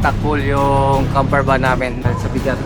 stock full yung camper van namin sa bigat.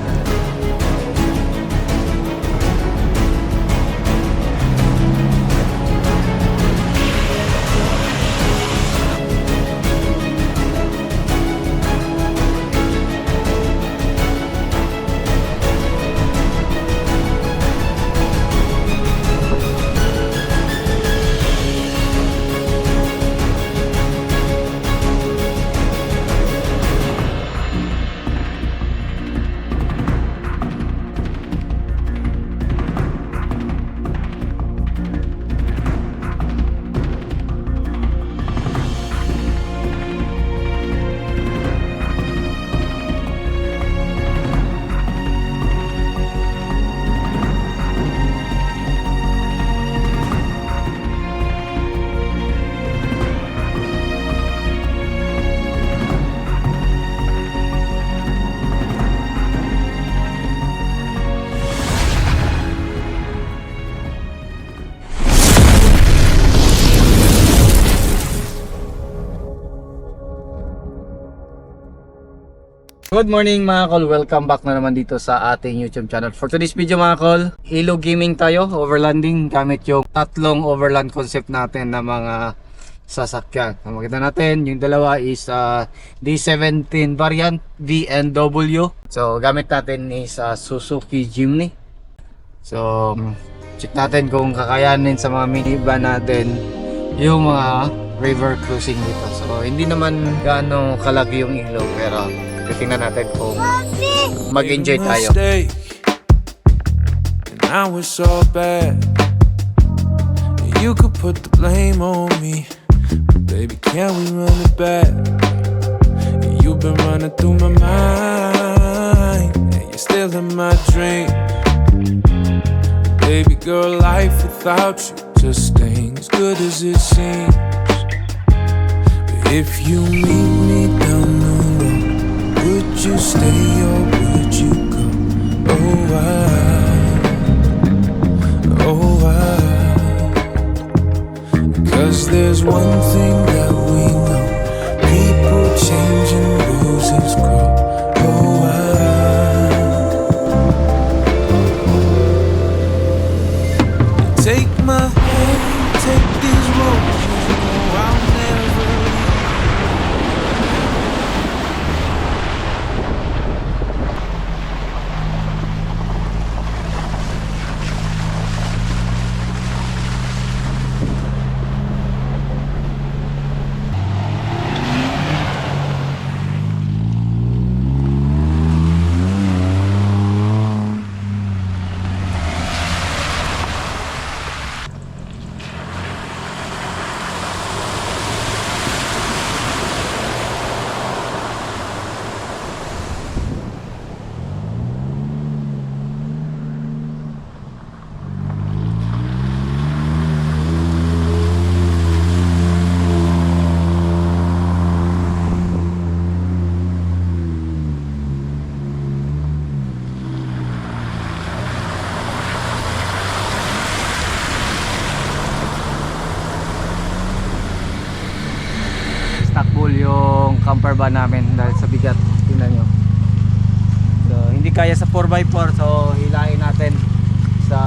Good morning mga kol, welcome back na naman dito sa ating YouTube channel. For today's video mga kol, Hilo Gaming tayo, overlanding gamit yung tatlong overland concept natin na mga sasakyan. Makita natin, yung dalawa is D17 variant VNW. So gamit natin is Suzuki Jimny. So check natin kung kakayanin sa mga minivan natin yung mga river cruising dito. So hindi naman gaano kalaki yung ilog, pero tingnan natin kung mag-enjoy tayo. And I was so bad. You could put the blame on me, but baby, can we run it back? You've been running through my mind, and you're still in my dream. Baby girl, life without you just ain't as good as it seems. But if you meet me down the road, would you stay or would you go? Oh why? 'Cause there's one thing that we know, people change and roses grow. Oh why? Take my hand, take these roses, no, I'll never leave. Stock full yung camper van namin dahil sa bigat. Tingnan nyo. So, hindi kaya sa 4x4, so hilahin natin sa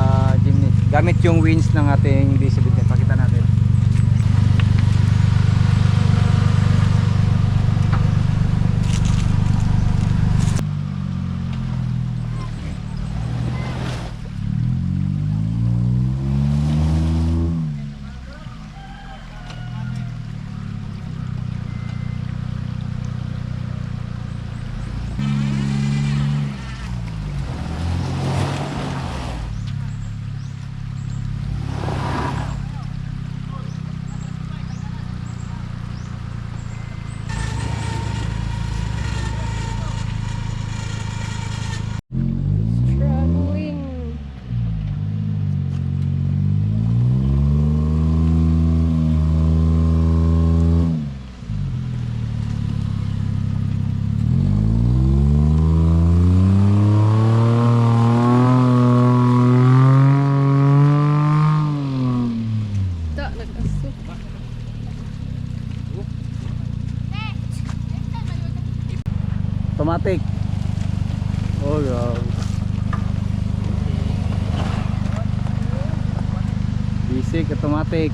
Jimny gamit yung winch ng ating D17. Pakita natin. Automatic. Oh, grabe. Basic, automatic.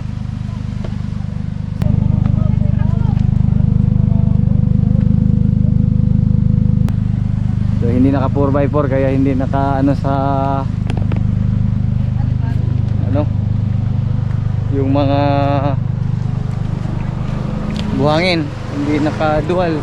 So hindi naka 4x4 kaya hindi naka ano sa ano yung mga buhangin, hindi naka dual.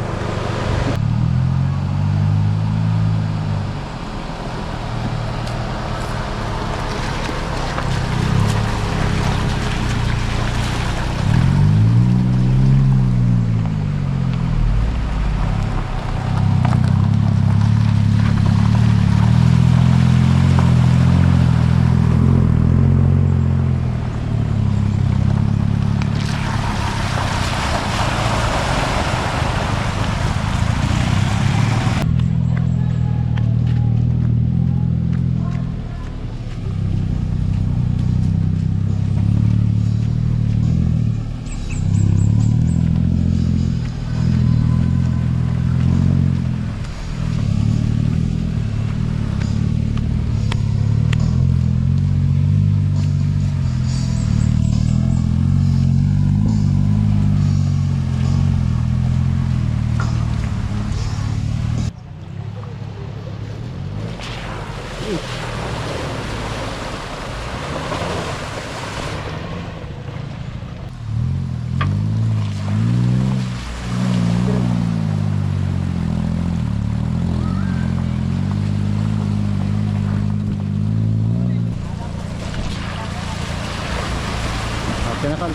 Kinakal.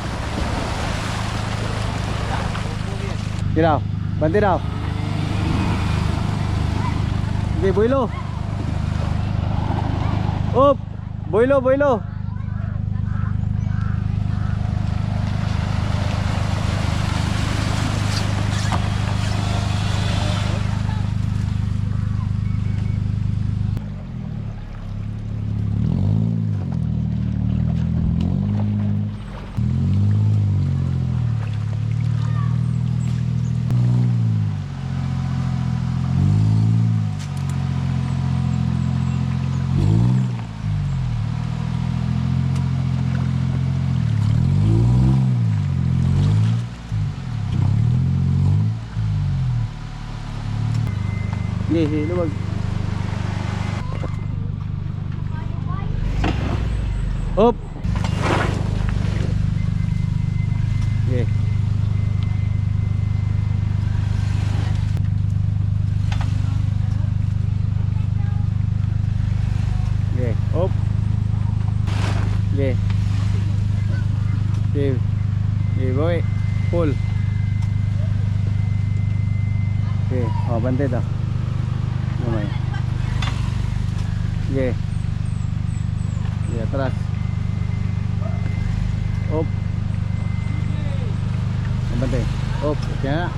Ginaw, banti daw. Okay, boylo. Up, boylo, boylo. Okay, luwag. Up. Okay. Okay, up. Okay. Okay. Okay, boy. Pull. Okay, oh, bante daw. Namay. Okay. Okay, atras. Up. Bante. Up. Okay na.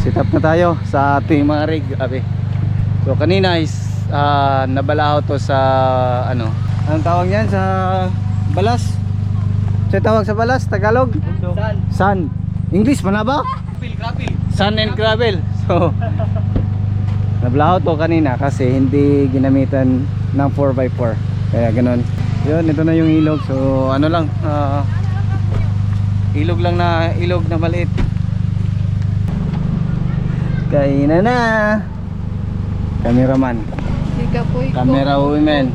Sit up na tayo sa ating mga rig. Abi. So kanina is nabalaho to sa ano? Anong tawag niyan sa balas? Sa tawag sa balas Tagalog? Sun. English man ba? Gravel. Sun and gravel. So nablaho to kanina kasi hindi ginamitan ng 4x4. Kaya ganun. Yun, ito na yung ilog. So ano lang, ilog lang na, ilog na maliit. Kainan na. Cameraman. Camera women.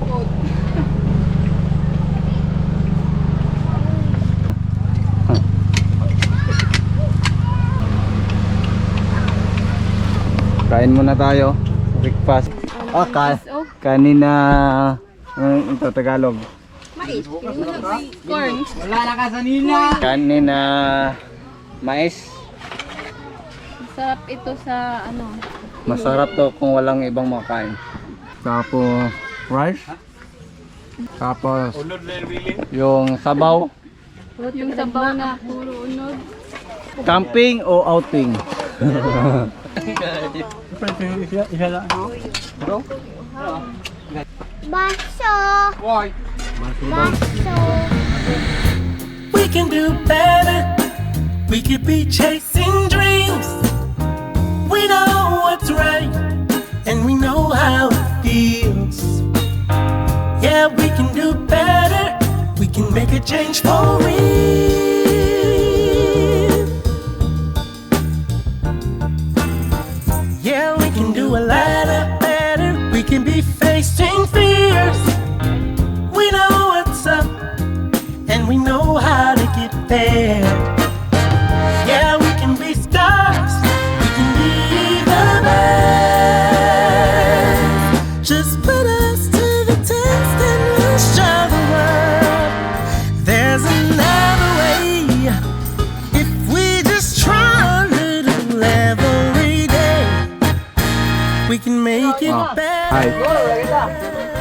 Kain muna tayo. Breakfast. Kanina ito Tagalog. Mais. Corn. Wala na ka sanina. Kanina mais. Sarap ito sa ano. Masarap to kung walang ibang makain. Tapos rice. Tapos yung sabaw. Yung sabaw na puro unod. Camping o outing? Baso. Why? Baso. We can do better. We could be chasing dreams. We know what's right, and we know how it feels. Yeah, we can do better. We can make a change for real. Yeah, we can do a lot better. We can be facing fears. We know what's up, and we know how to get there. Yeah, we can be stars. We can be the best. Just put us to the test and we'll show the world there's another way. If we just try a little every day, we can make it Oh, better. hi.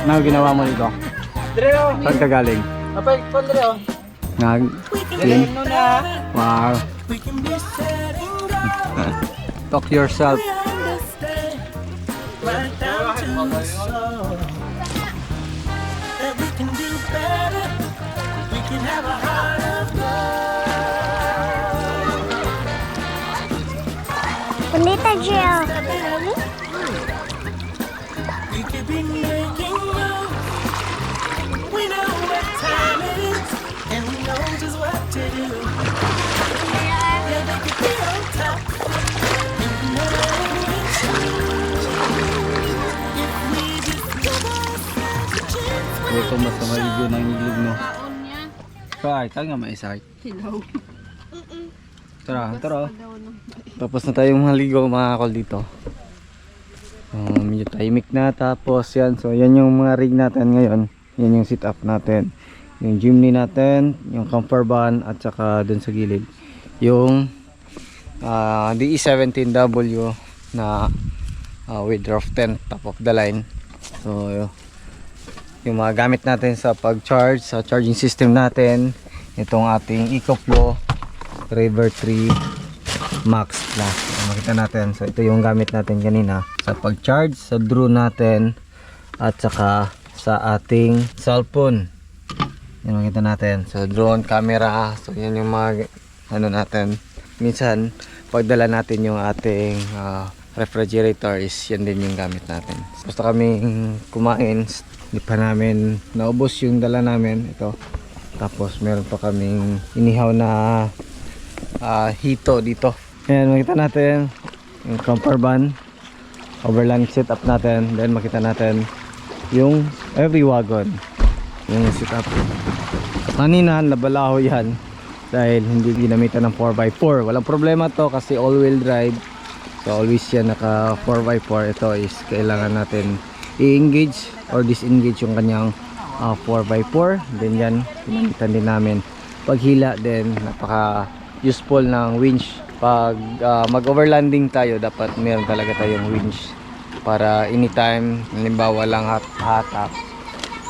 Ano ginawa mo dito? Saan ka galing? Nag... We can Clean? make it better. Wow. We can be setting goals. Talk yourself. We understand right down to the soul that we can do better. We can have a heart of gold. Bonita Jill. We could be making moves. We know what time it is, and we know just what to do. Yeah, we could be on top. And we know it's true. If we just give ourselves a chance, Hindi ko mas maligo ng ilig mo. Kaon niya. Kaya, ikaw nga maisay. Hilaw. Tara, tara. Tapos na tayong maligo mga kol dito. Medyo tahimik na, tapos yan. So yan yung mga rig natin ngayon. Yan yung sit up natin. Yung Jimny natin, yung camper van, at saka dun sa gilid yung DE17W na with roof tent, top of the line. So yung mga gamit natin sa pag-charge, sa charging system natin, itong ating EcoFlow River 3 Max Plus. Makita natin, so ito yung gamit natin kanina sa pag-charge sa drone natin at saka sa ating cellphone. Yan makita natin, so drone, camera. So yan yung mga ano natin. Minsan pagdala natin yung ating refrigerator is yan din yung gamit natin. Basta kaming kumain, hindi pa namin naubos yung dala namin. Ito, tapos meron pa kaming inihaw na hito dito. Ayan, makita natin yung camper van, overland setup natin. Then makita natin yung every wagon, yung setup. So, kanina nabalaho yan dahil hindi ginamitan ng 4x4. Walang problema to kasi all-wheel drive. So always yan naka 4x4. Ito is kailangan natin i-engage or disengage yung kanyang 4x4. Then yan, pinamitan din namin paghila. Then napaka useful ng winch. Pag mag-overlanding tayo, dapat meron talaga tayong winch para anytime, halimbawa lang hatak,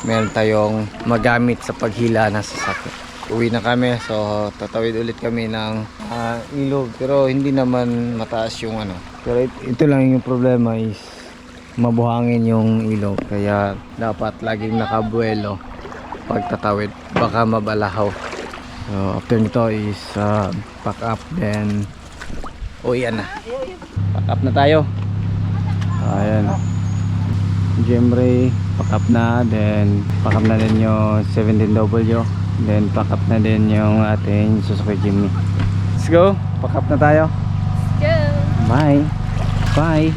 meron tayong magamit sa paghila ng sasakyan. Uwi na kami, so tatawid ulit kami ng ilog, pero hindi naman mataas yung ano. Pero ito lang yung problema is mabuhangin yung ilog, kaya dapat laging nakabuelo pag tatawid, baka mabalahaw. So after nito is pack up, then uwian na. Pack up na tayo. Ayan, Jemray, pack up na. Then pack up na din yung 17W. Then pack up na din yung ating Suzuki Jimny. Let's go, pack up na tayo. Go! Bye. Bye.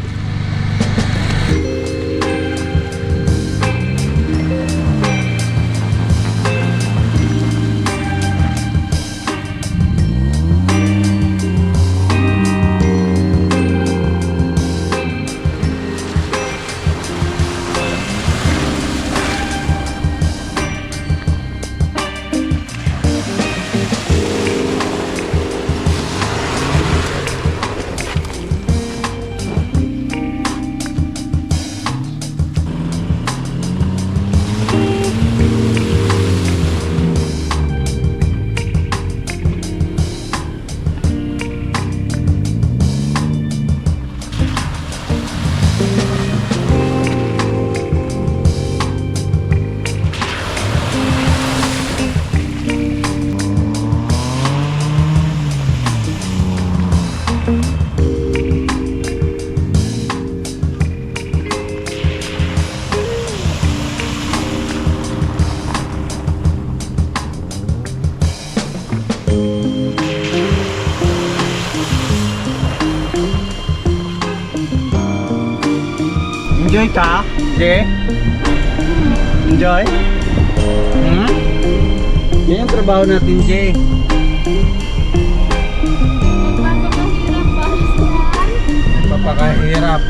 Enjoy ka? Je? Enjoy? Hmm? Yan yung trabaho natin, Je. Magpapakahirap para sa yan. Papakahirap.